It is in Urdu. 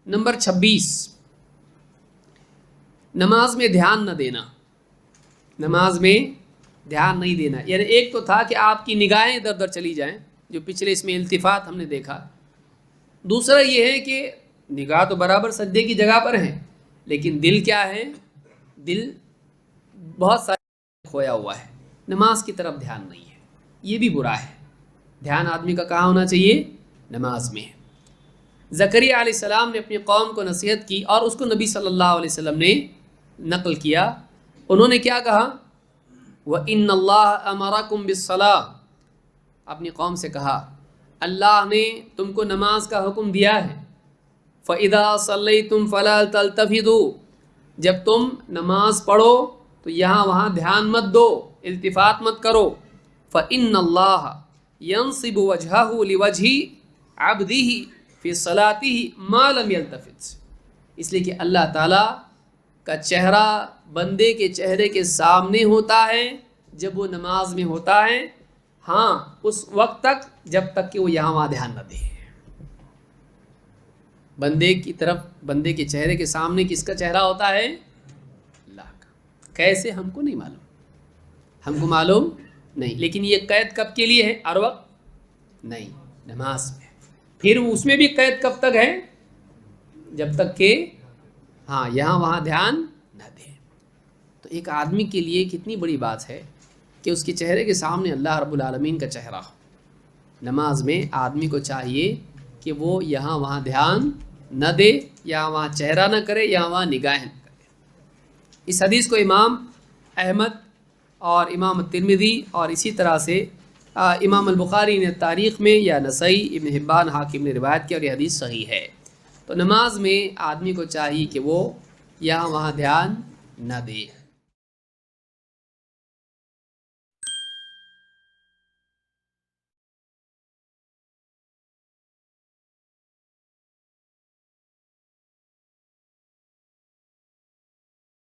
نمبر 26، نماز میں دھیان نہ دینا، نماز میں دھیان نہیں دینا، یعنی ایک تو تھا کہ آپ کی نگاہیں ادھر ادھر چلی جائیں، جو پچھلے اس میں التفات ہم نے دیکھا، دوسرا یہ ہے کہ نگاہ تو برابر سجدے کی جگہ پر ہے، لیکن دل کیا ہے، دل بہت سارا کھویا ہوا ہے، نماز کی طرف دھیان نہیں ہے، یہ بھی برا ہے۔ دھیان آدمی کا کہاں ہونا چاہیے؟ نماز میں۔ زکریا علیہ السلام نے اپنی قوم کو نصیحت کی اور اس کو نبی صلی اللہ علیہ وسلم نے نقل کیا، انہوں نے کیا کہا؟ وَإِنَّ اللَّهَ أَمَرَكُمْ بِالصَّلَاةِ، اپنی قوم سے کہا اللہ نے تم کو نماز کا حکم دیا ہے، فَإِذَا صَلَّيْتُمْ فَلَا تَلْتَفِتُوا، جب تم نماز پڑھو تو یہاں وہاں دھیان مت دو، التفات مت کرو، فَإِنَّ اللَّهَ يَنصِبُ وَجْهَهُ لِوَجْهِ عَبْدِهِ فِي صَلَاتِهِ مَا لَمْ يَلْتَفِتْ، اس لیے کہ اللہ تعالیٰ کا چہرہ بندے کے چہرے کے سامنے ہوتا ہے جب وہ نماز میں ہوتا ہے، ہاں اس وقت تک جب تک کہ وہ یہاں وہاں دھیان نہ دے۔ بندے کی طرف، بندے کے چہرے کے سامنے کس کا چہرہ ہوتا ہے؟ اللہ کا۔ کیسے ہم کو نہیں معلوم، ہم کو معلوم نہیں، لیکن یہ قید کب کے لیے ہے؟ ہر وقت نہیں، نماز میں۔ پھر اس میں بھی قید کب تک ہے؟ جب تک کہ ہاں یہاں وہاں دھیان نہ دے۔ تو ایک آدمی کے لیے کتنی بڑی بات ہے کہ اس کے چہرے کے سامنے اللہ رب العالمین کا چہرہ ہو۔ نماز میں آدمی کو چاہیے کہ وہ یہاں وہاں دھیان نہ دے، یہاں وہاں چہرہ نہ کرے، یہاں وہاں نگاہیں نہ کرے۔ اس حدیث کو امام احمد اور امام ترمذی اور اسی طرح سے امام البخاری نے تاریخ میں، یا نسائی، ابن حبان، حاکم نے روایت کیا اور یہ حدیث صحیح ہے۔ تو نماز میں آدمی کو چاہیے کہ وہ یہاں وہاں دھیان نہ دے۔